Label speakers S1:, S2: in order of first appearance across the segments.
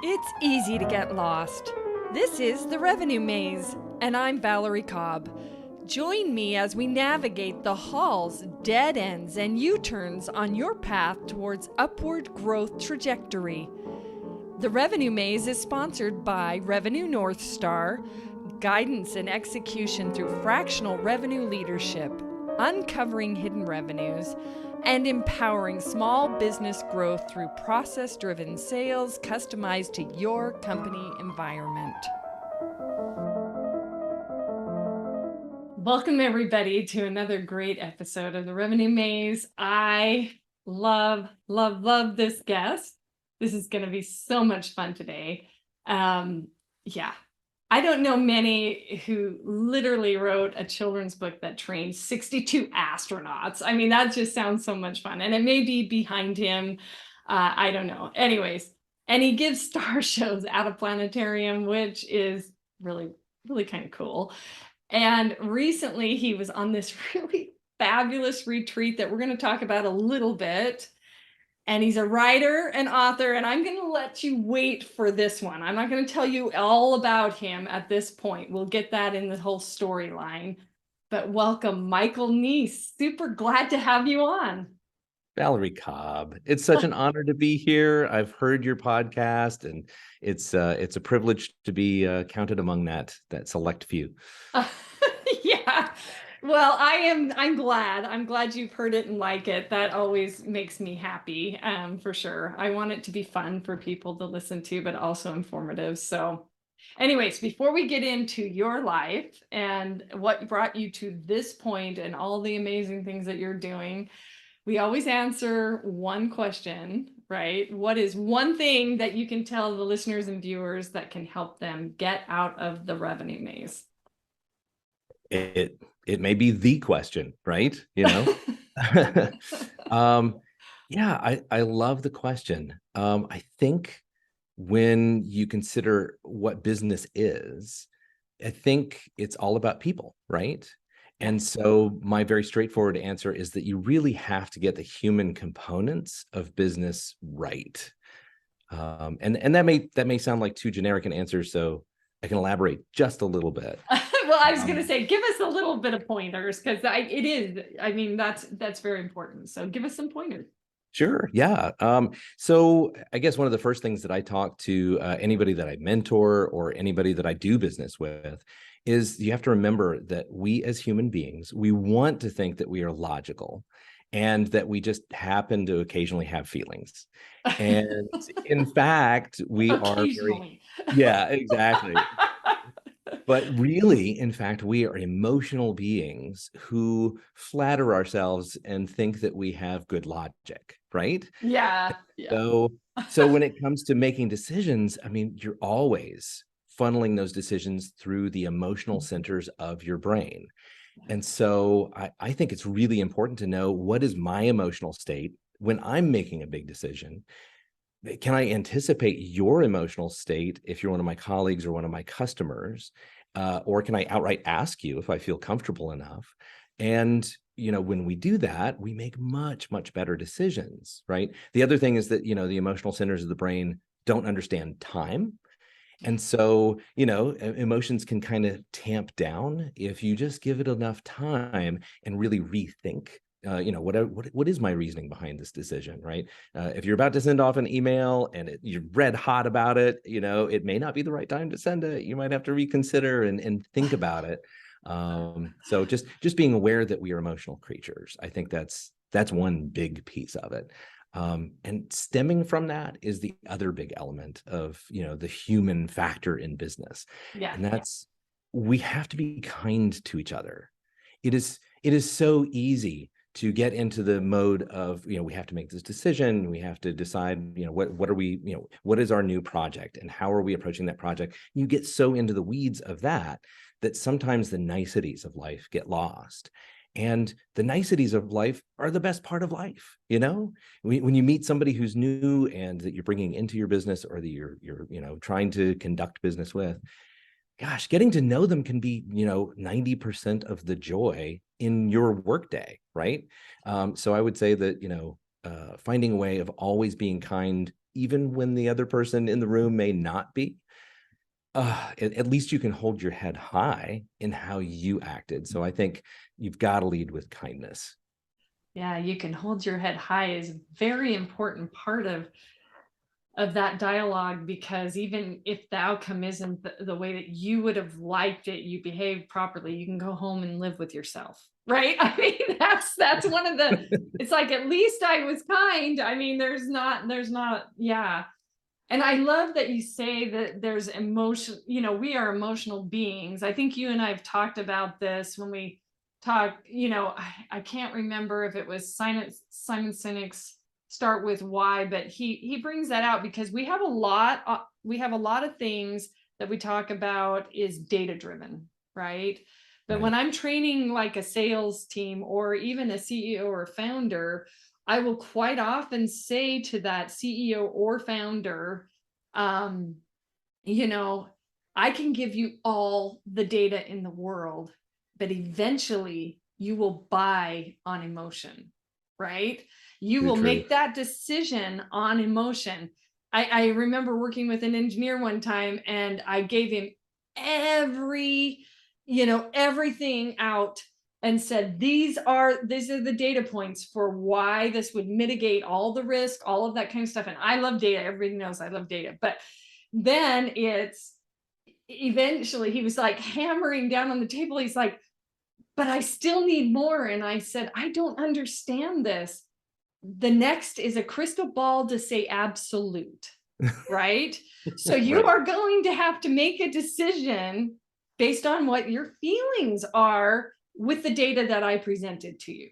S1: It's easy to get lost. This is The Revenue Maze, and I'm Valerie Cobb. Join me as we navigate the halls, dead ends, and U-turns on your path towards upward growth trajectory. The Revenue Maze is sponsored by Revenue North Star, guidance and execution through fractional revenue leadership, uncovering hidden revenues, and empowering small business growth through process-driven sales customized to your company environment. Welcome, everybody, to another great episode of The Revenue Maze. I love this guest. This is going to be so much fun today. I don't know many who literally wrote a children's book that trained 62 astronauts. I mean, that just sounds so much fun. And it may be behind him. I don't know. Anyways, and he gives star shows at a planetarium, which is really, really kind of cool. And recently he was on this really fabulous retreat that we're going to talk about a little bit. And he's a writer and author, and I'm going to let you wait for this one. I'm not going to tell you all about him at this point. We'll get that in the whole storyline. But welcome, Michael Neece. Super glad to have you on.
S2: Valerie Cobb, it's such an honor to be here. I've heard your podcast, and it's a privilege to be counted among that select few.
S1: Yeah. Well, I'm glad you've heard it and like it. That always makes me happy, for sure. I want it to be fun for people to listen to, but also informative. So anyways, before we get into your life and what brought you to this point and all the amazing things that you're doing, we always answer one question, right? What is one thing that you can tell the listeners and viewers that can help them get out of the revenue maze?
S2: It may be the question, right? You know, I love the question. I think when you consider what business is, I think it's all about people, right? And so my very straightforward answer is that you really have to get the human components of business right. And that may sound like too generic an answer, so I can elaborate just a little bit.
S1: Well, I was going to say, give us a little bit of pointers, because that's very important. So give us some pointers.
S2: Sure. Yeah. So I guess one of the first things that I talk to anybody that I mentor or anybody that I do business with is you have to remember that we as human beings, we want to think that we are logical and that we just happen to occasionally have feelings. And in fact, we are very, yeah, exactly. But really, in fact, we are emotional beings who flatter ourselves and think that we have good logic, right?
S1: Yeah.
S2: So when it comes to making decisions, I mean, you're always funneling those decisions through the emotional centers of your brain. And so I think it's really important to know, what is my emotional state when I'm making a big decision? Can I anticipate your emotional state if you're one of my colleagues or one of my customers? Or can I outright ask you if I feel comfortable enough? And, when we do that, we make much, much better decisions, right? The other thing is that, the emotional centers of the brain don't understand time. And so, emotions can kind of tamp down if you just give it enough time and really rethink. What is my reasoning behind this decision, right? If you're about to send off an email and you're red hot about it, it may not be the right time to send it. You might have to reconsider and think about it. So just being aware that we are emotional creatures, I think that's one big piece of it. And stemming from that is the other big element of, the human factor in business.
S1: Yeah.
S2: And that's, we have to be kind to each other. It is so easy to get into the mode of, we have to make this decision. We have to decide, what is our new project and how are we approaching that project? You get so into the weeds of that sometimes the niceties of life get lost. And the niceties of life are the best part of life. When you meet somebody who's new and that you're bringing into your business, or that you're trying to conduct business with, gosh, getting to know them can be, 90% of the joy in your workday, right? So I would say that, finding a way of always being kind, even when the other person in the room may not be, at least you can hold your head high in how you acted. So I think you've got to lead with kindness.
S1: Yeah, you can hold your head high is a very important part of that dialogue, because even if the outcome isn't the way that you would have liked it, you behave properly, you can go home and live with yourself, right? I mean, that's one of the, it's like, at least I was kind. I mean, there's not, yeah. And I love that you say that there's emotion, you know, we are emotional beings. I think you and I have talked about this when we talk, you know, I can't remember if it was Simon Sinek's Start With Why, but he brings that out because we have a lot of things that we talk about is data driven, right? But
S2: Right.
S1: when I'm training like a sales team or even a CEO or founder, I will quite often say to that CEO or founder, you know, I can give you all the data in the world, but eventually you will buy on emotion, right? You
S2: Too
S1: will
S2: true.
S1: make that decision on emotion. I remember working with an engineer one time, and I gave him everything out and said, these are the data points for why this would mitigate all the risk, all of that kind of stuff. And I love data. Everybody knows I love data. But then it's eventually he was like hammering down on the table. He's like, but I still need more. And I said, I don't understand this. The next is a crystal ball to say absolute, right? So you
S2: Right.
S1: are going to have to make a decision based on what your feelings are with the data that I presented to you,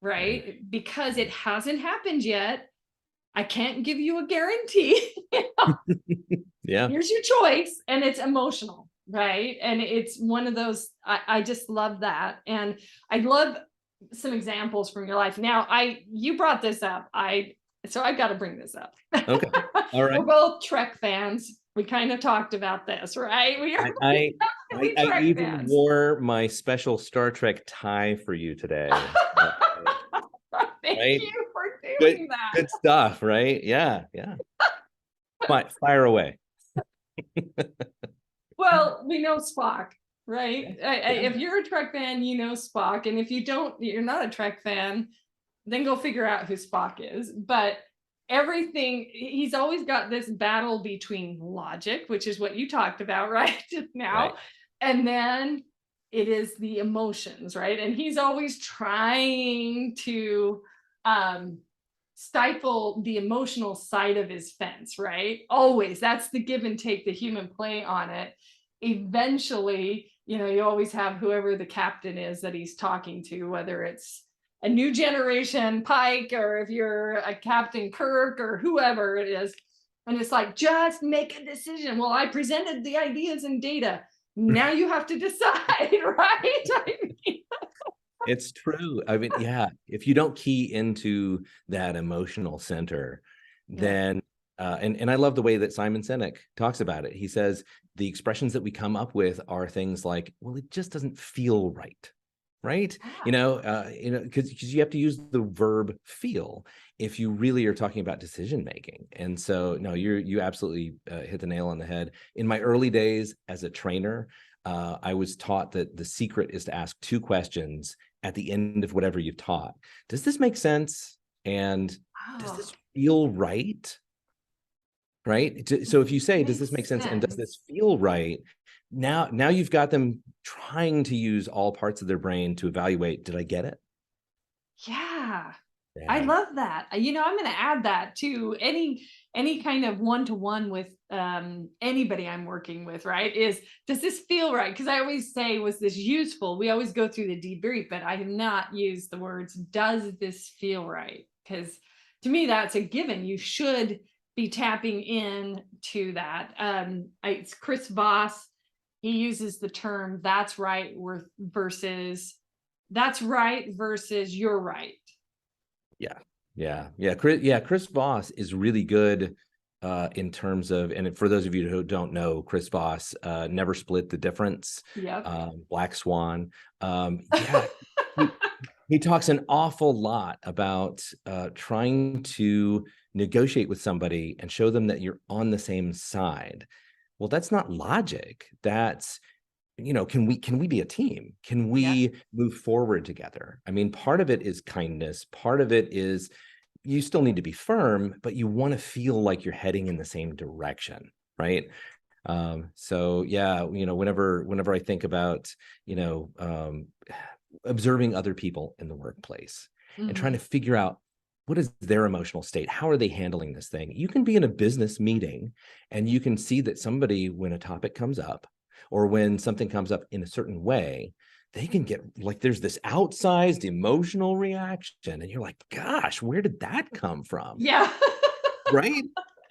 S1: right? Because it hasn't happened yet. I can't give you a guarantee.
S2: Yeah.
S1: Here's your choice, and it's emotional, right? And it's one of those, I just love that. And I love some examples from your life. Now, you brought this up. So I got to bring this up.
S2: Okay. All right.
S1: We're both Trek fans. We kind of talked about this, right? We are
S2: I
S1: definitely
S2: I
S1: Trek
S2: even
S1: fans.
S2: wore my special Star Trek tie for you today.
S1: Thank
S2: Right?
S1: you for
S2: Good,
S1: doing that.
S2: good stuff, right? Yeah, yeah. Fire away.
S1: Well, we know Spock, right?
S2: Yeah.
S1: If you're a Trek fan, you know Spock. And if you don't, you're not a Trek fan, then go figure out who Spock is. But everything, he's always got this battle between logic, which is what you talked about, right? Just now.
S2: Right.
S1: And then it is the emotions, right? And he's always trying to um, stifle the emotional side of his fence, right? Always. That's the give and take, the human play on it. Eventually, you always have whoever the captain is that he's talking to, whether it's a new generation Pike, or if you're a Captain Kirk or whoever it is. And it's like, just make a decision. Well, I presented the ideas and data. Now you have to decide, right?
S2: It's true. I mean, yeah, if you don't key into that emotional center,
S1: Yeah.
S2: then and I love the way that Simon Sinek talks about it. He says the expressions that we come up with are things like, well, it just doesn't feel right. Right. Because you have to use the verb feel if you really are talking about decision making. And so, no, you absolutely hit the nail on the head. In my early days as a trainer, I was taught that the secret is to ask two questions at the end of whatever you've taught. Does this make sense? And does
S1: Oh,
S2: this feel right? Right. So if you say, does this
S1: makes
S2: make sense? And does
S1: sense.
S2: this feel right? Now you've got them trying to use all parts of their brain to evaluate, did I get it?
S1: Yeah. I
S2: Yeah.
S1: love that. I'm going to add that to any kind of one-to-one with anybody I'm working with, right? Does this feel right? Because I always say, was this useful? We always go through the debrief, but I have not used the words, does this feel right? Because to me, that's a given. You should be tapping in to that. It's Chris Voss. He uses the term versus that's right versus you're right.
S2: Yeah. Chris Voss is really good in terms of, and for those of you who don't know, Chris Voss, Never Split the Difference,
S1: Yep.
S2: Black Swan. Yeah, he talks an awful lot about trying to negotiate with somebody and show them that you're on the same side. Well, that's not logic. That's, can we be a team? Can
S1: Yeah.
S2: we move forward together? I mean, part of it is kindness. Part of it is you still need to be firm, but you want to feel like you're heading in the same direction, right? So yeah, whenever I think about, observing other people in the workplace and trying to figure out what is their emotional state, how are they handling this thing? You can be in a business meeting and you can see that somebody, when a topic comes up or when something comes up in a certain way, they can get like, there's this outsized emotional reaction and you're like, gosh, where did that come from?
S1: Yeah.
S2: Right.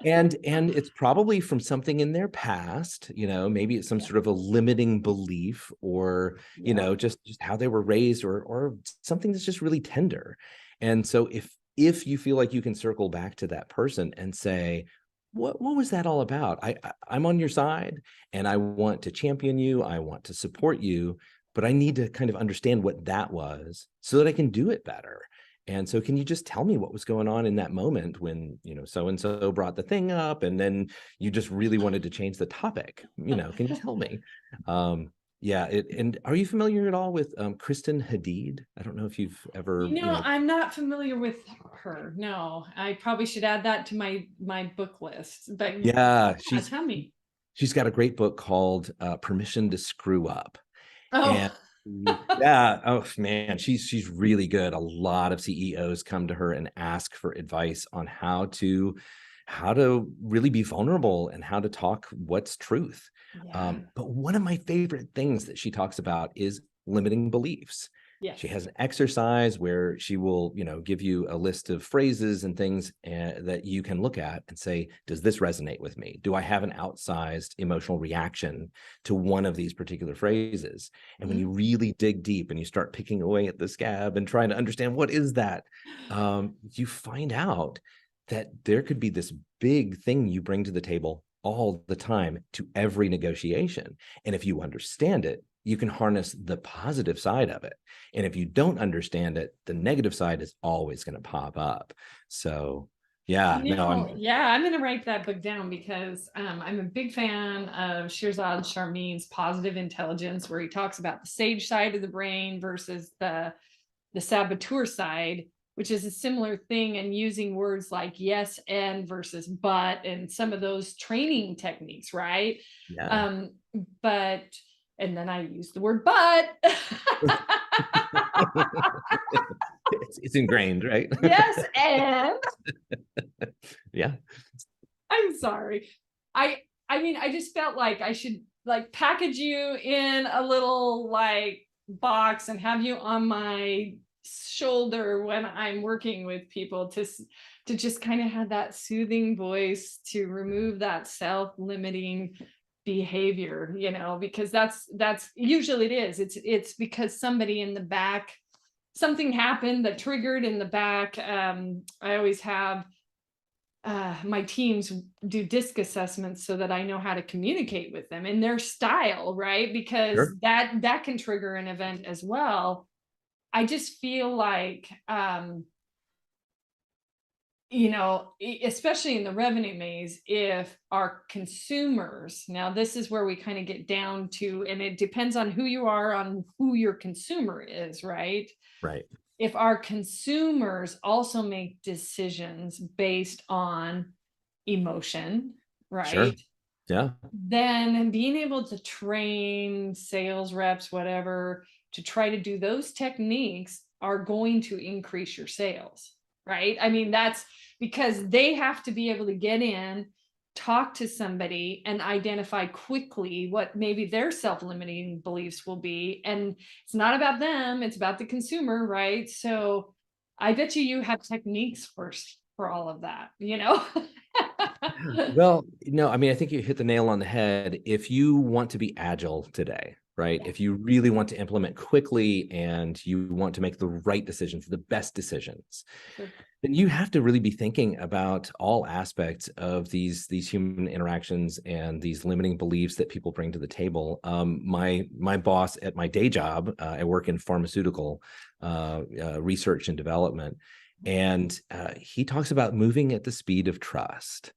S2: And it's probably from something in their past, maybe it's some
S1: Yeah.
S2: sort of a limiting belief, or
S1: Yeah.
S2: just how they were raised, or something that's just really tender. And so if you feel like you can circle back to that person and say, what was that all about? I'm on your side and I want to champion you, I want to support you, but I need to kind of understand what that was so that I can do it better. And so can you just tell me what was going on in that moment when, so and so brought the thing up and then you just really wanted to change the topic? Can you tell me? Yeah, and are you familiar at all with Kristen Hadid? I don't know if you've ever,
S1: I'm not familiar with her. No, I probably should add that to my book list. But
S2: yeah,
S1: yeah, tell me.
S2: she's got a great book called Permission to Screw Up.
S1: Oh,
S2: And yeah, oh man, she's really good. A lot of CEOs come to her and ask for advice on how to really be vulnerable and how to talk what's truth.
S1: yeah.
S2: But one of my favorite things that she talks about is limiting beliefs. She
S1: Yes.
S2: has an exercise where she will, give you a list of phrases and things that you can look at and say, does this resonate with me? Do I have an outsized emotional reaction to one of these particular phrases? And when you really dig deep and you start picking away at the scab and trying to understand what is that, you find out that there could be this big thing you bring to the table all the time to every negotiation. And if you understand it, you can harness the positive side of it. And if you don't understand it, the negative side is always going to pop up. So yeah,
S1: I'm going to write that book down because I'm a big fan of Shirzad Sharmin's Positive Intelligence, where he talks about the sage side of the brain versus the saboteur side, which is a similar thing, and using words like yes and versus but and some of those training techniques, right?
S2: yeah.
S1: But and then I use the word but.
S2: It's ingrained, right?
S1: Yes, and
S2: yeah.
S1: I'm sorry. I mean, I just felt like I should like package you in a little like box and have you on my shoulder when I'm working with people to just kind of have that soothing voice to remove that self-limiting behavior, because that's usually it is. It's because somebody in the back, something happened that triggered in the back. I always have my teams do disc assessments so that I know how to communicate with them in their style, right? Because
S2: Sure.
S1: that can trigger an event as well. I just feel like, especially in the revenue maze, if our consumers, now this is where we kind of get down to, and it depends on who you are, on who your consumer is, right?
S2: Right.
S1: If our consumers also make decisions based on emotion,
S2: Sure.
S1: right?
S2: Yeah.
S1: Then being able to train sales reps, whatever, to try to do those techniques are going to increase your sales, right? I mean, that's because they have to be able to get in, talk to somebody and identify quickly what maybe their self-limiting beliefs will be. And it's not about them, it's about the consumer, right? So I bet you have techniques for all of that.
S2: Well, no, I mean, I think you hit the nail on the head. If you want to be agile today, right?
S1: Yeah.
S2: If you really want to implement quickly and you want to make the right decisions, the best decisions,
S1: Sure.
S2: then you have to really be thinking about all aspects of these human interactions and these limiting beliefs that people bring to the table. My boss at my day job, I work in pharmaceutical research and development. And he talks about moving at the speed of trust.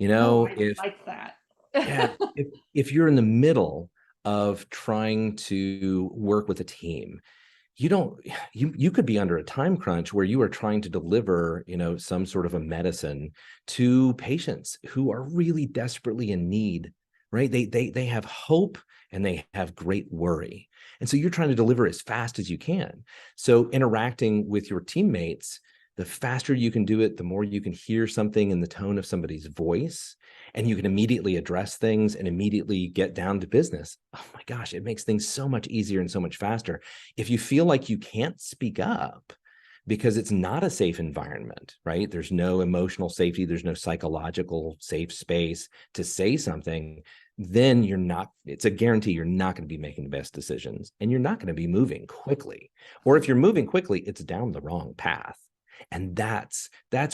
S1: Oh, I
S2: If
S1: like that.
S2: yeah, if you're in the middle of trying to work with a team, you don't you could be under a time crunch where you are trying to deliver, some sort of a medicine to patients who are really desperately in need, right? They have hope and they have great worry. And so you're trying to deliver as fast as you can. So interacting with your teammates, the faster you can do it, the more you can hear something in the tone of somebody's voice, and you can immediately address things and immediately get down to business. Oh my gosh, it makes things so much easier and so much faster. If you feel like you can't speak up because it's not a safe environment, right? There's no emotional safety, there's no psychological safe space to say something, then it's a guarantee you're not going to be making the best decisions and you're not going to be moving quickly. Or if you're moving quickly, it's down the wrong path. And that's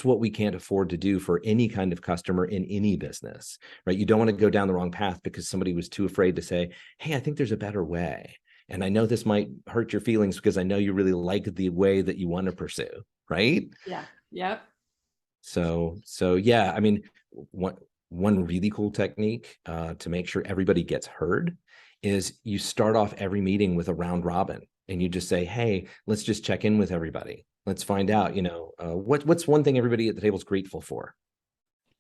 S2: what we can't afford to do for any kind of customer in any business, right? You don't want to go down the wrong path because somebody was too afraid to say, hey, I think there's a better way. And I know this might hurt your feelings because I know you really like the way that you want to pursue, right?
S1: Yeah. Yep.
S2: So yeah, I mean, one really cool technique to make sure everybody gets heard is you start off every meeting with a round robin and you just say, hey, let's just check in with everybody. Let's find out, what's one thing everybody at the table is grateful for.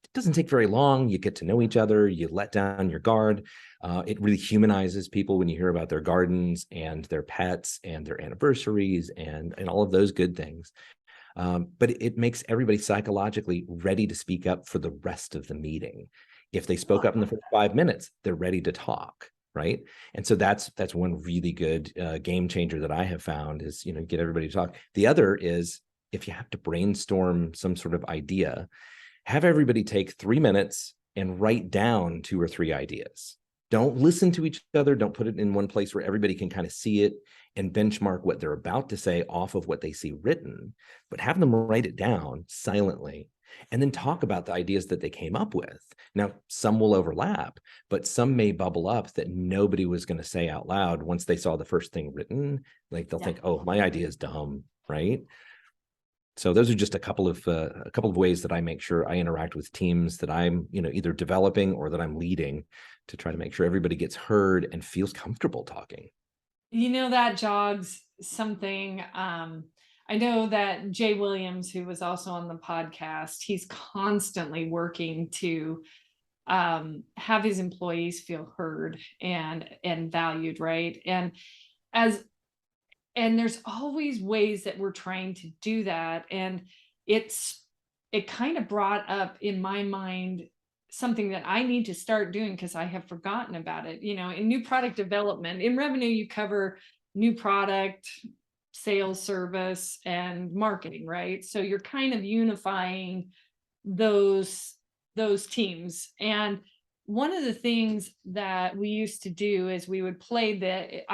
S2: It doesn't take very long. You get to know each other. You let down your guard. It really humanizes people when you hear about their gardens and their pets and their anniversaries and all of those good things. But it makes everybody psychologically ready to speak up for the rest of the meeting. If they spoke up in the first 5 minutes, they're ready to talk, right? And so that's one really good game changer that I have found is, get everybody to talk. The other is if you have to brainstorm some sort of idea, have everybody take 3 minutes and write down 2 or 3 ideas. Don't listen to each other. Don't put it in one place where everybody can kind of see it and benchmark what they're about to say off of what they see written, but have them write it down silently and then talk about the ideas that they came up with. Now, some will overlap, but some may bubble up that nobody was going to say out loud once they saw the first thing written. Like they'll think, oh, my idea is dumb, right? So those are just a couple of ways that I make sure I interact with teams that I'm, either developing or that I'm leading to try to make sure everybody gets heard and feels comfortable talking.
S1: That jogs something. I know that Jay Williams, who was also on the podcast, he's constantly working to have his employees feel heard and valued, right? And there's always ways that we're trying to do that. And it kind of brought up in my mind something that I need to start doing because I have forgotten about it. In new product development, in revenue, you cover new product, sales, service, and marketing, right? So you're kind of unifying those teams. And one of the things that we used to do is we would play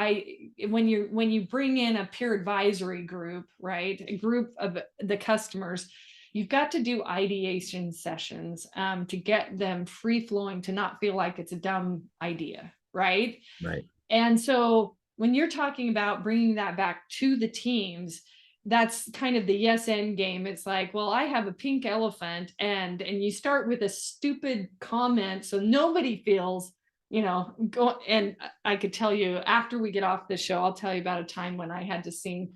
S1: when you bring in a peer advisory group, right? A group of the customers, you've got to do ideation sessions to get them free flowing, to not feel like it's a dumb idea, right?
S2: Right.
S1: And so when you're talking about bringing that back to the teams, that's kind of the yes end game. It's like, well, I have a pink elephant, and you start with a stupid comment so nobody feels, go. And I could tell you after we get off the show, I'll tell you about a time when I had to sing.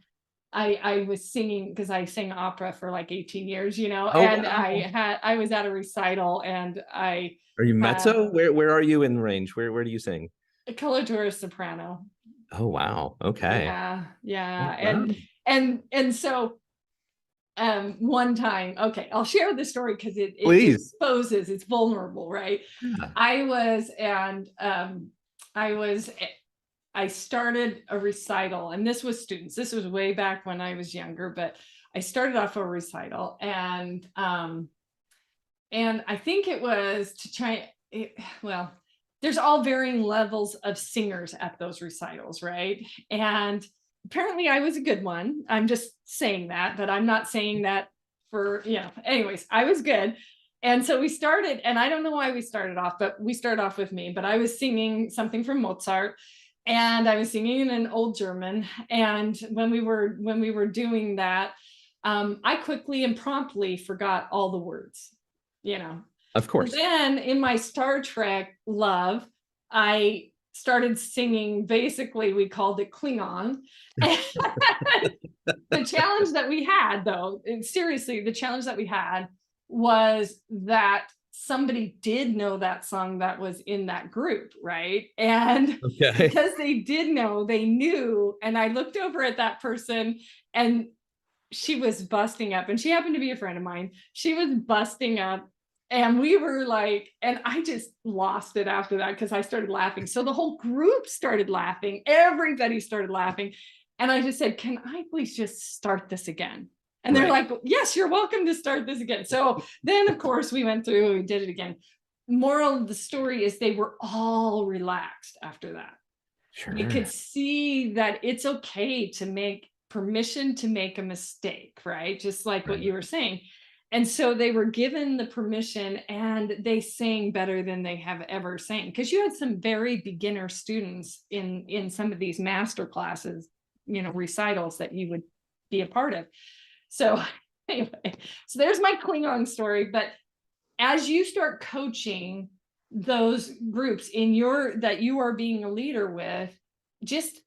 S1: I was singing because I sang opera for like 18 years,
S2: Oh,
S1: and
S2: wow.
S1: I was at a recital, and I
S2: Are you
S1: had
S2: mezzo? Where are you in range? Where do you sing?
S1: a coloratura soprano.
S2: Oh, wow. Okay.
S1: Yeah,
S2: Oh,
S1: yeah.
S2: wow.
S1: And so one time, okay, I'll share the story because it
S2: Please.
S1: exposes, it's vulnerable, right?
S2: Yeah.
S1: I was and I was I started a recital, and this was students. This was way back when I was younger, but I started off a recital, and I think it was to try well, there's all varying levels of singers at those recitals, right? And apparently I was a good one. I'm just saying that, but I'm not saying that for, anyways, I was good. And so we started, and I don't know why we started off, but we started off with me, but I was singing something from Mozart, and I was singing in an old German. And when we were doing that, I quickly and promptly forgot all the words, you know.
S2: Of course.
S1: Then in my Star Trek love, I started singing, basically, we called it Klingon. The challenge that we had, though, and seriously, the challenge that we had was that somebody did know that song that was in that group, right? And
S2: Okay.
S1: because they did know, they knew. And I looked over at that person, and she was busting up, and she happened to be a friend of mine. She was busting up, and we were like, and I just lost it after that because I started laughing. So the whole group started laughing, everybody started laughing. And I just said, can I please just start this again? And they're
S2: Right.
S1: like, yes, you're welcome to start this again. So then, of course, we went through and we did it again. Moral of the story is they were all relaxed after that. We could
S2: Sure.
S1: see that it's okay to make permission to make a mistake, right? Just like what
S2: Right.
S1: you were saying. And so they were given the permission, and they sang better than they have ever sang, because you had some very beginner students in some of these master classes, recitals that you would be a part of. So anyway, so there's my Klingon story. But as you start coaching those groups that you are being a leader with, just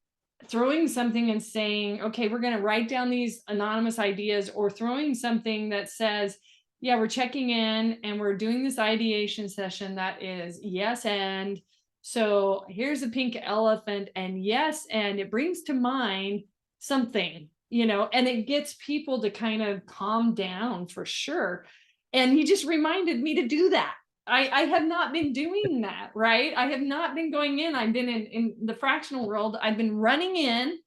S1: throwing something and saying, okay, we're going to write down these anonymous ideas, or throwing something that says, yeah, we're checking in and we're doing this ideation session that is yes and. So here's a pink elephant, and yes, and it brings to mind something, and it gets people to kind of calm down for sure. And he just reminded me to do that. I have not been doing that, right? I have not been going in. I've been in the fractional world. I've been running in.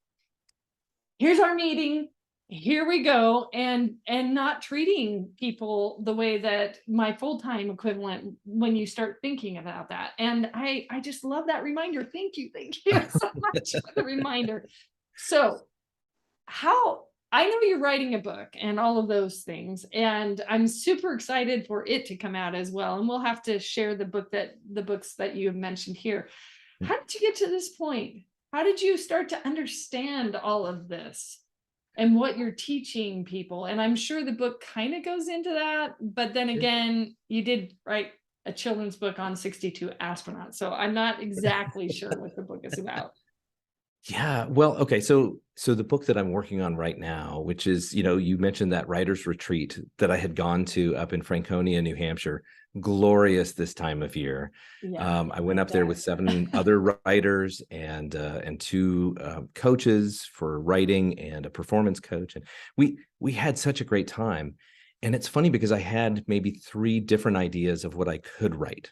S1: Here's our meeting. Here we go. And not treating people the way that my full-time equivalent, when you start thinking about that. And I just love that reminder. Thank you so much for the reminder. So I know you're writing a book and all of those things, and I'm super excited for it to come out as well. And we'll have to share the books that you have mentioned here. How did you get to this point? How did you start to understand all of this and what you're teaching people? And I'm sure the book kind of goes into that, but then again, you did write a children's book on 62 astronauts. So I'm not exactly sure what the book is about.
S2: Yeah, well, okay, so the book that I'm working on right now, which is, you mentioned that writer's retreat that I had gone to up in Franconia, New Hampshire, glorious this time of year.
S1: Yeah.
S2: I went up there with 7 other writers and 2 coaches for writing and a performance coach, and we had such a great time. And it's funny because I had maybe 3 different ideas of what I could write.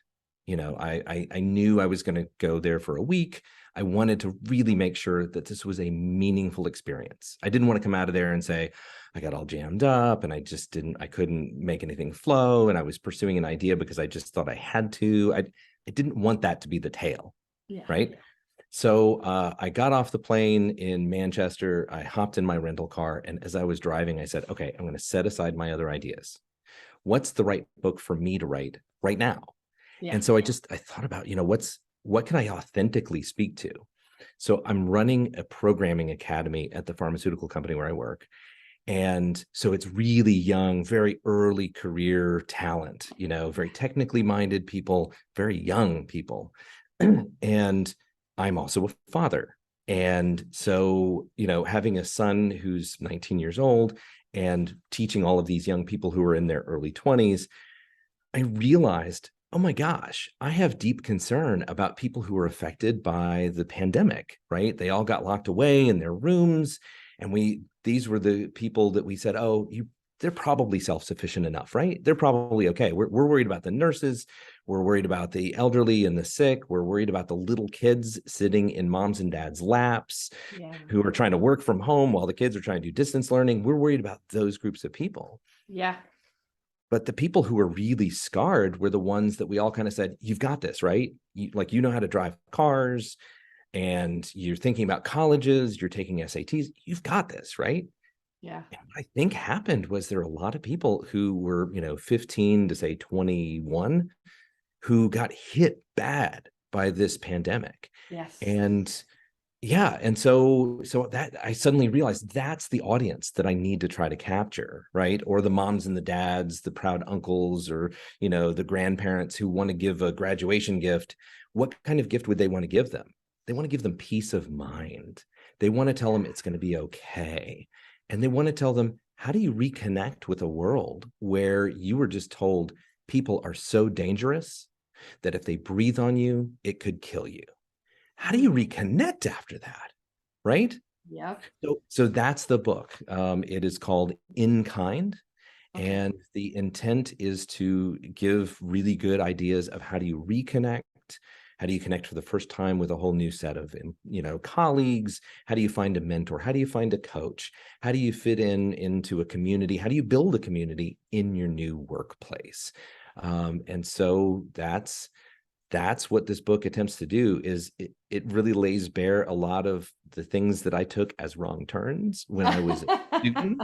S2: I knew I was going to go there for a week. I wanted to really make sure that this was a meaningful experience. I didn't want to come out of there and say, I got all jammed up and I couldn't make anything flow. And I was pursuing an idea because I just thought I had to. I didn't want that to be the tale.
S1: Yeah.
S2: Right. So I got off the plane in Manchester. I hopped in my rental car. And as I was driving, I said, okay, I'm going to set aside my other ideas. What's the right book for me to write right now?
S1: Yeah.
S2: And so I thought about, what can I authentically speak to? So I'm running a programming academy at the pharmaceutical company where I work. And so it's really young, very early career talent, very technically minded people, very young people. And I'm also a father. And so, having a son who's 19 years old and teaching all of these young people who are in their early 20s, I realized, oh my gosh, I have deep concern about people who were affected by the pandemic, right? They all got locked away in their rooms. And these were the people that we said, oh, they're probably self-sufficient enough, right? They're probably okay. We're worried about the nurses. We're worried about the elderly and the sick. We're worried about the little kids sitting in moms and dads' laps who are trying to work from home while the kids are trying to do distance learning. We're worried about those groups of people.
S1: Yeah.
S2: But the people who were really scarred were the ones that we all kind of said, you've got this, right? You know how to drive cars, and you're thinking about colleges, you're taking SATs, you've got this, right?
S1: Yeah.
S2: And what I think happened was there are a lot of people who were, 15 to say 21, who got hit bad by this pandemic.
S1: Yes.
S2: And Yeah. And so that I suddenly realized that's the audience that I need to try to capture, right? Or the moms and the dads, the proud uncles, or, the grandparents who want to give a graduation gift. What kind of gift would they want to give them? They want to give them peace of mind. They want to tell them it's going to be okay. And they want to tell them, how do you reconnect with a world where you were just told people are so dangerous that if they breathe on you, it could kill you? How do you reconnect after that? Right.
S1: Yep.
S2: So that's the book. It is called In Kind.
S1: Okay.
S2: And the intent is to give really good ideas of how do you reconnect? How do you connect for the first time with a whole new set of, colleagues? How do you find a mentor? How do you find a coach? How do you fit into a community? How do you build a community in your new workplace? And so that's what this book attempts to do. Is it really lays bare a lot of the things that I took as wrong turns when I was a student.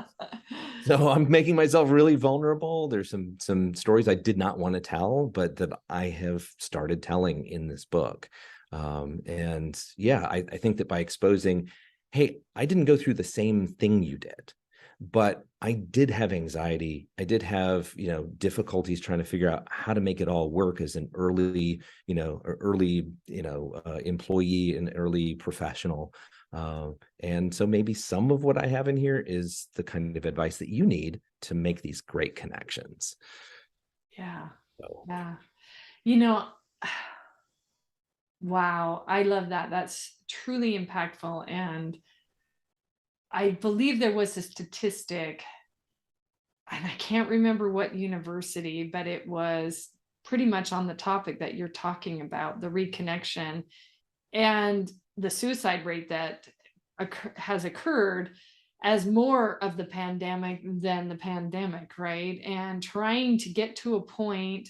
S2: So I'm making myself really vulnerable. There's some stories I did not want to tell, but that I have started telling in this book. And yeah, I think that by exposing, hey, I didn't go through the same thing you did, but I did have anxiety. I did have, difficulties trying to figure out how to make it all work as an early, employee and early professional. And so maybe some of what I have in here is the kind of advice that you need to make these great connections.
S1: Yeah.
S2: So,
S1: Yeah. You know, wow, I love that. That's truly impactful. And I believe there was a statistic, and I can't remember what university, but it was pretty much on the topic that you're talking about, the reconnection and the suicide rate that has occurred as more of the pandemic than the pandemic, right? And trying to get to a point.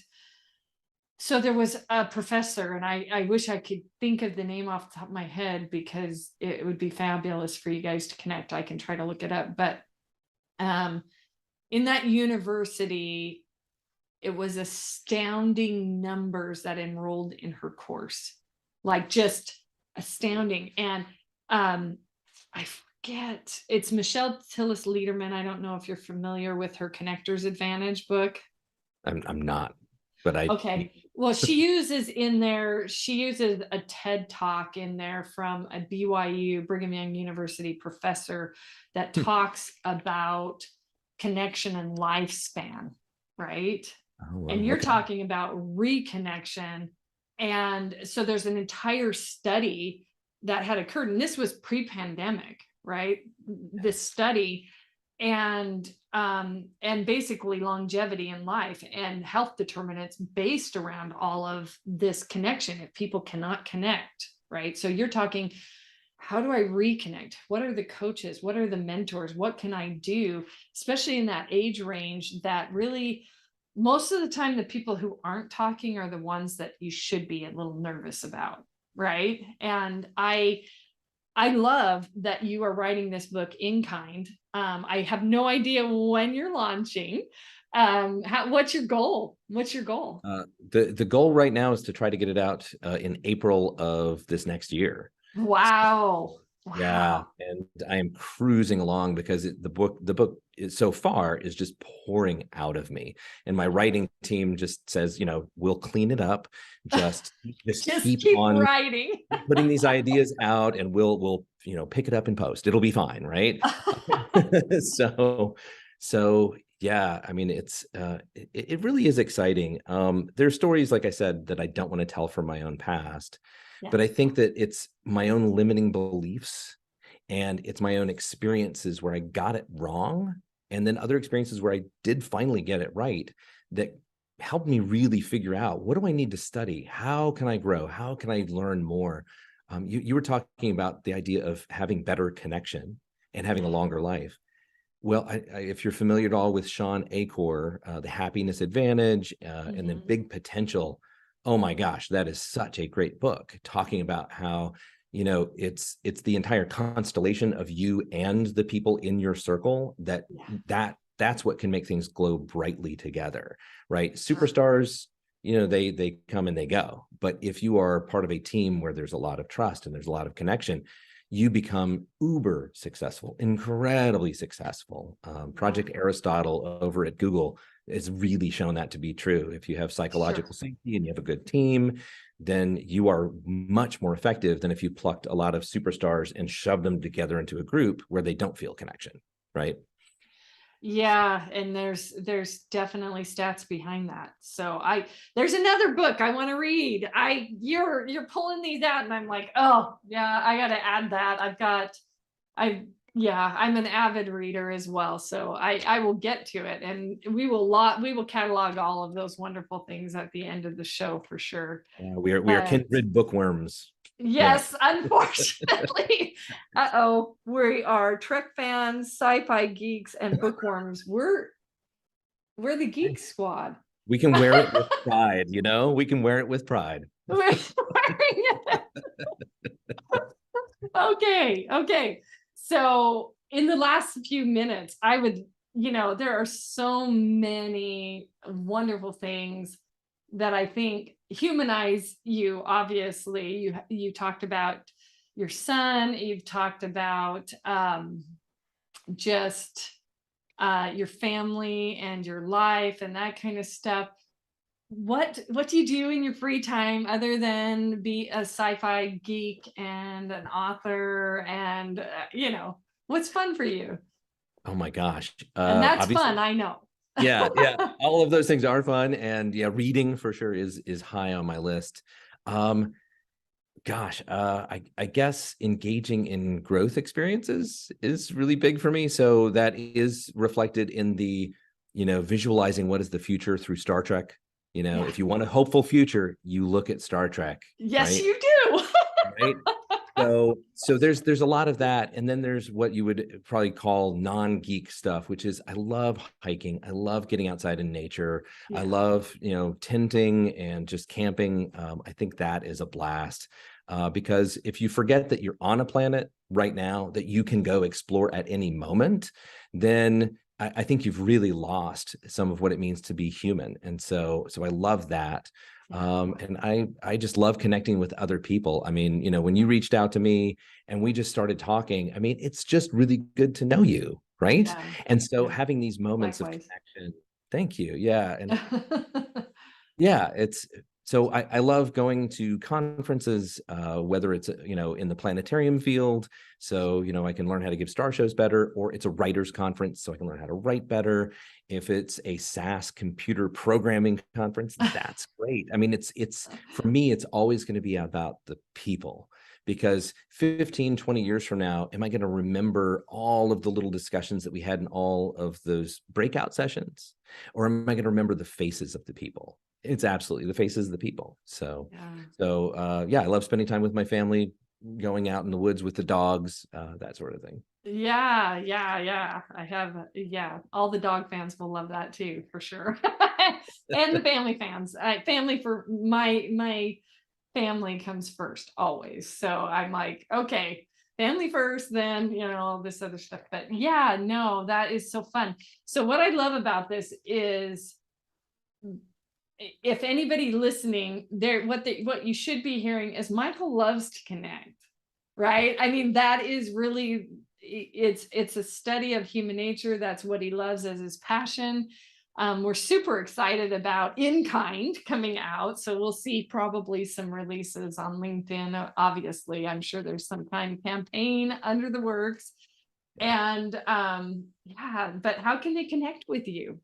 S1: So there was a professor, and I wish I could think of the name off the top of my head because it would be fabulous for you guys to connect. I can try to look it up. But in that university, it was astounding numbers that enrolled in her course, like just astounding. And I forget, it's Michelle Tillis Lederman. I don't know if you're familiar with her Connector's Advantage book.
S2: I'm not, but
S1: Okay. Well, she uses a TED talk in there from a BYU, Brigham Young University professor that talks about connection and lifespan, right?
S2: Oh,
S1: And
S2: well,
S1: you're
S2: okay.
S1: talking about reconnection. And so there's an entire study that had occurred, and this was pre-pandemic, right? This study and basically longevity in life and health determinants based around all of this connection if people cannot connect, right? So you're talking, how do I reconnect? What are the coaches? What are the mentors? What can I do, especially in that age range that really most of the time the people who aren't talking are the ones that you should be a little nervous about, right? And I love that you are writing this book in kind. I have no idea when you're launching. What's your goal? What's your goal?
S2: The goal right now is to try to get it out in April of this next year.
S1: Wow.
S2: Yeah,
S1: Wow.
S2: and I am cruising along because the book is so far is just pouring out of me, and my writing team just says, we'll clean it up, just
S1: Just
S2: keep
S1: keep
S2: on
S1: writing.
S2: putting these ideas out, and we'll pick it up in post. It'll be fine, right? so so yeah, I mean it really is exciting. There's stories, like I said, that I don't want to tell from my own past,
S1: Yeah.
S2: but I think that it's my own limiting beliefs and it's my own experiences where I got it wrong, and then other experiences where I did finally get it right, that helped me really figure out, what do I need to study? How can I grow? How can I learn more? You were talking about the idea of having better connection and having a
S1: Yeah.
S2: longer life. Well, if you're familiar at all with Sean Acor, The Happiness Advantage, and then
S1: Mhm.
S2: Big Potential, oh my gosh, that is such a great book, talking about how, it's the entire constellation of you and the people in your circle
S1: Yeah.
S2: that's what can make things glow brightly together, right?
S1: Sure.
S2: Superstars, they come and they go, but if you are part of a team where there's a lot of trust and there's a lot of connection, you become uber successful, incredibly successful. Project Aristotle over at Google has really shown that to be true. If you have psychological safety and you have a good team, then you are much more effective than if you plucked a lot of superstars and shoved them together into a group where they don't feel connection, right?
S1: Yeah, and there's definitely stats behind that. So there's another book I want to read. You're pulling these out and I'm like, oh yeah, I got to add that. I'm an avid reader as well. So I will get to it, and we will catalog all of those wonderful things at the end of the show for sure.
S2: We are kindred bookworms.
S1: Yes, unfortunately. We are Trek fans, sci-fi geeks, and bookworms. We're the geek squad.
S2: We can wear it with pride, we can wear it with pride.
S1: We're wearing it. Okay. So in the last few minutes, there are so many wonderful things that I think humanize you. Obviously, you talked about your son. You've talked about just your family and your life and that kind of stuff. What do you do in your free time other than be a sci-fi geek and an author? And what's fun for you?
S2: Oh my gosh.
S1: And that's
S2: Obviously,
S1: fun, I know.
S2: yeah. All of those things are fun. And yeah, reading for sure is high on my list. I guess engaging in growth experiences is really big for me. So that is reflected in the, visualizing what is the future through Star Trek. If you want a hopeful future, you look at Star Trek.
S1: Yes,
S2: right?
S1: you do.
S2: Right. So there's a lot of that. And then there's what you would probably call non-geek stuff, which is I love hiking. I love getting outside in nature.
S1: Yeah.
S2: I love, tenting and just camping. I think that is a blast. Because if you forget that you're on a planet right now that you can go explore at any moment, then I think you've really lost some of what it means to be human. And so I love that. And I just love connecting with other people. I mean, when you reached out to me and we just started talking, I mean, it's just really good to know you, right?
S1: Yeah.
S2: And so having these moments
S1: Likewise.
S2: of connection, thank you. Yeah. And yeah, so I love going to conferences, whether it's, in the planetarium field. So, I can learn how to give star shows better, or it's a writer's conference, so I can learn how to write better. If it's a SaaS computer programming conference, that's great. I mean, it's for me, it's always going to be about the people, because 15, 20 years from now, am I going to remember all of the little discussions that we had in all of those breakout sessions? Or am I going to remember the faces of the people? It's absolutely the faces of the people. So I love spending time with my family, going out in the woods with the dogs, that sort of thing.
S1: Yeah. All the dog fans will love that too, for sure. And the family fans. Family for my family comes first always. So I'm like, okay, family first, then all this other stuff. But yeah, no, that is so fun. So what I love about this is, if anybody listening there, what you should be hearing is Michael loves to connect, right? I mean, that is really, it's a study of human nature. That's what he loves as his passion. We're super excited about In Kind coming out. So we'll see probably some releases on LinkedIn. Obviously, I'm sure there's some kind of campaign under the works. And but how can they connect with you?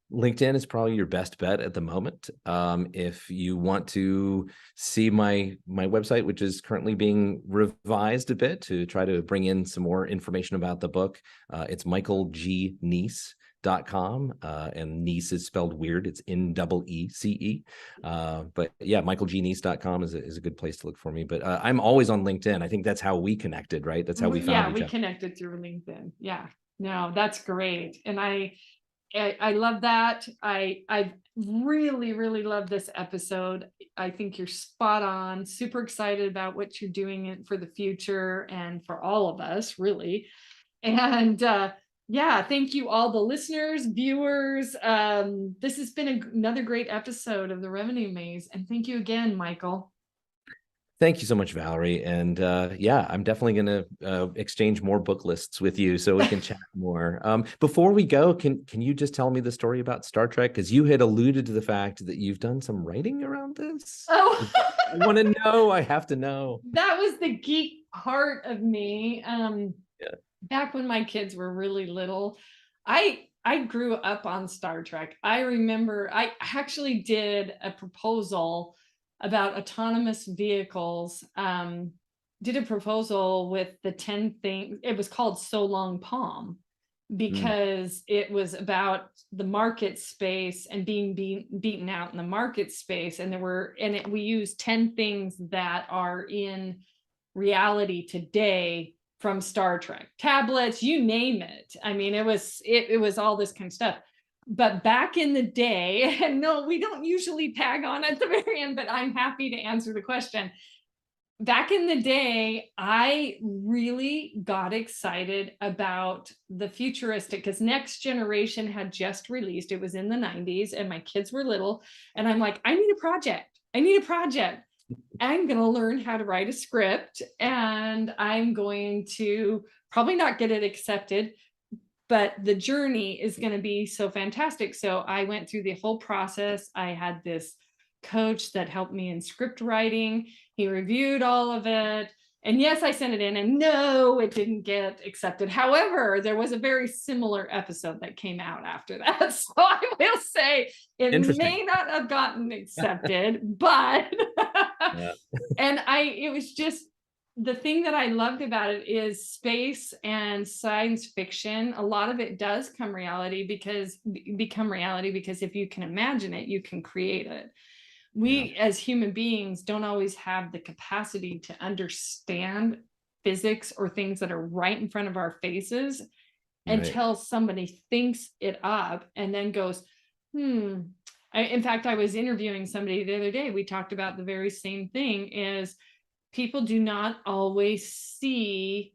S2: LinkedIn is probably your best bet at the moment. If you want to see my website, which is currently being revised a bit to try to bring in some more information about the book, it's michaelgneece.com, and Neece is spelled weird. It's Neece. But yeah, michaelgneece.com is a good place to look for me. But I'm always on LinkedIn. I think that's how we connected, right? That's how we found each other.
S1: Connected through LinkedIn. Yeah, no, that's great. And I love that. I really love this episode. I think you're spot on. Super excited about what you're doing for the future and for all of us, really. And thank you all the listeners, viewers. This has been another great episode of the Revenue Maze. And thank you again, Michael.
S2: Thank you so much, Valerie. And yeah, I'm definitely going to exchange more book lists with you so we can chat more. Before we go, can you just tell me the story about Star Trek? Because you had alluded to the fact that you've done some writing around this.
S1: Oh,
S2: I want to know. I have to know.
S1: that was the geek heart of me.
S2: Yeah.
S1: Back when my kids were really little, I grew up on Star Trek. I remember I actually did a proposal about autonomous vehicles. Did a proposal with the 10 things. It was called So Long Palm
S2: Mm,
S1: because it was about the market space and being beaten out in the market space. And we used 10 things that are in reality today from Star Trek, tablets, you name it. I mean, it was all this kind of stuff. But back in the day, and no, we don't usually tag on at the very end, but I'm happy to answer the question. Back in the day, I really got excited about the futuristic because Next Generation had just released. It was in the 90s, and my kids were little. And I'm like, I need a project. I need a project. I'm going to learn how to write a script, and I'm going to probably not get it accepted, but the journey is going to be so fantastic. So I went through the whole process. I had this coach that helped me in script writing. He reviewed all of it. And yes, I sent it in, and no, it didn't get accepted. However, there was a very similar episode that came out after that. So I will say it
S2: interesting.
S1: may not have gotten accepted, but
S2: Yeah.
S1: and it was just the thing that I loved about it is space and science fiction. A lot of it does become reality because if you can imagine it, you can create it.
S2: Yeah.
S1: We as human beings don't always have the capacity to understand physics or things that are right in front of our faces
S2: Right.
S1: until somebody thinks it up and then goes, in fact, I was interviewing somebody the other day. We talked about the very same thing is people do not always see,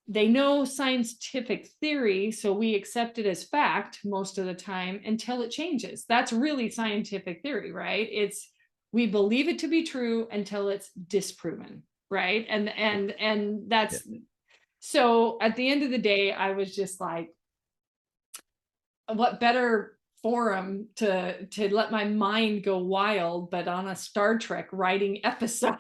S1: they know scientific theory, so we accept it as fact most of the time until it changes. That's really scientific theory, right? We believe it to be true until it's disproven, right? And
S2: Yeah.
S1: that's so at the end of the day, I was just like, what better forum to let my mind go wild, but on a Star Trek writing episode.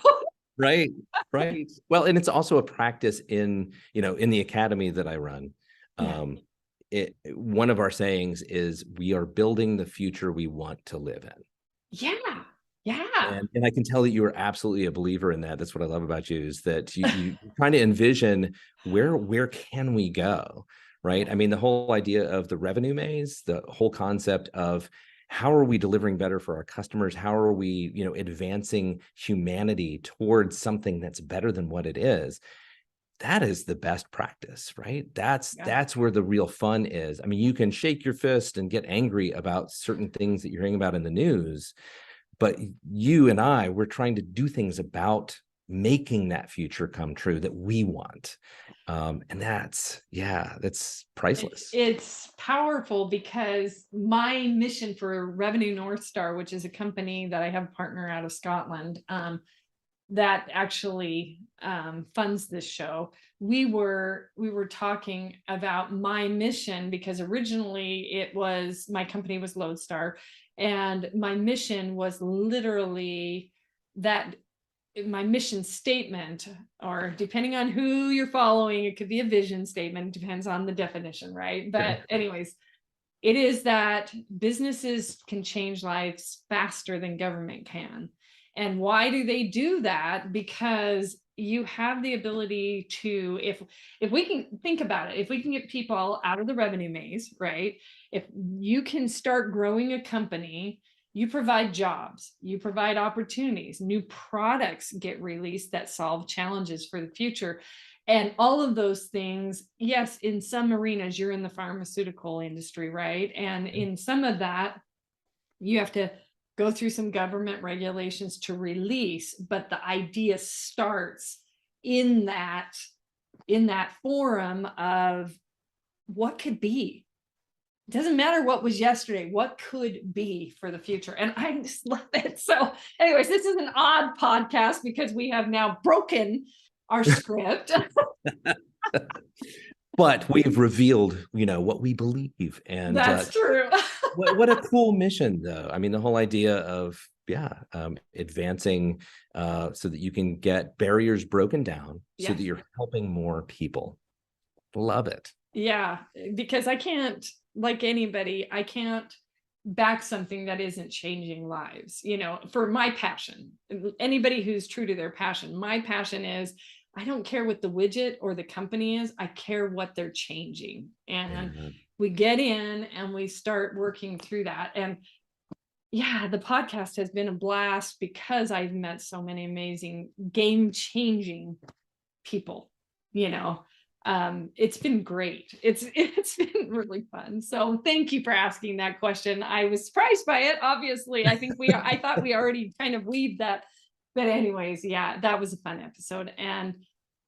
S2: Right. Right. Well, and it's also a practice in the academy that I run.
S1: Yeah.
S2: One of our sayings is we are building the future we want to live in.
S1: Yeah. Yeah.
S2: And I can tell that you are absolutely a believer in that. That's what I love about you is that you're trying to envision where can we go, right? I mean, the whole idea of the revenue maze, the whole concept of how are we delivering better for our customers? How are we, advancing humanity towards something that's better than what it is? That is the best practice, right?
S1: Yeah.
S2: That's where the real fun is. I mean, you can shake your fist and get angry about certain things that you're hearing about in the news, but you and we're trying to do things about making that future come true that we want. And that's priceless.
S1: It's powerful because my mission for Revenue North Star, which is a company that I have a partner out of Scotland, that actually funds this show, we were talking about my mission because originally it was my company was Lodestar, and my mission was literally that my mission statement, or depending on who you're following, it could be a vision statement, depends on the definition, right? But anyways, it is that businesses can change lives faster than government can. And why do they do that? Because you have the ability to, if we can think about it, if we can get people out of the revenue maze, right? If you can start growing a company, you provide jobs, you provide opportunities, new products get released that solve challenges for the future. And all of those things, yes, in some arenas, you're in the pharmaceutical industry, right? And in some of that, you have to go through some government regulations to release, but the idea starts in that forum of what could be, doesn't matter what was yesterday, what could be for the future. And I just love it. So anyways, this is an odd podcast because we have now broken our script.
S2: But we've revealed, what we believe. And
S1: That's true.
S2: what a cool mission, though. I mean, the whole idea of, advancing so that you can get barriers broken down so that you're helping more people. Love it.
S1: Yeah, because I can't, like anybody, I can't back something that isn't changing lives, for my passion. Anybody who's true to their passion, my passion is, I don't care what the widget or the company is, I care what they're changing. And we get in and we start working through that. And the podcast has been a blast because I've met so many amazing game-changing people. It's been great. It's been really fun. So thank you for asking that question. I was surprised by it. Obviously, I thought we already kind of weaved that. But anyways, that was a fun episode. And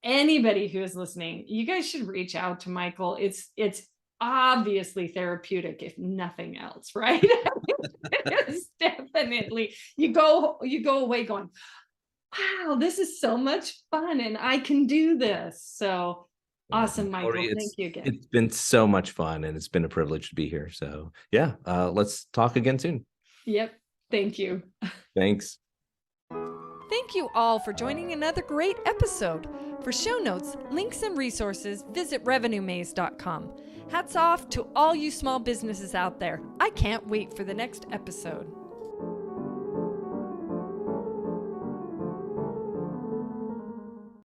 S1: anybody who is listening, you guys should reach out to Michael. It's obviously therapeutic, if nothing else, right? It's definitely, you go away going, wow, this is so much fun and I can do this. So awesome, Michael. Thank you again.
S2: It's been so much fun and it's been a privilege to be here. So let's talk again soon.
S1: Yep. Thank you.
S2: Thanks.
S3: Thank you all for joining another great episode. For show notes, links, and resources, visit revenuemaze.com. Hats off to all you small businesses out there. I can't wait for the next episode.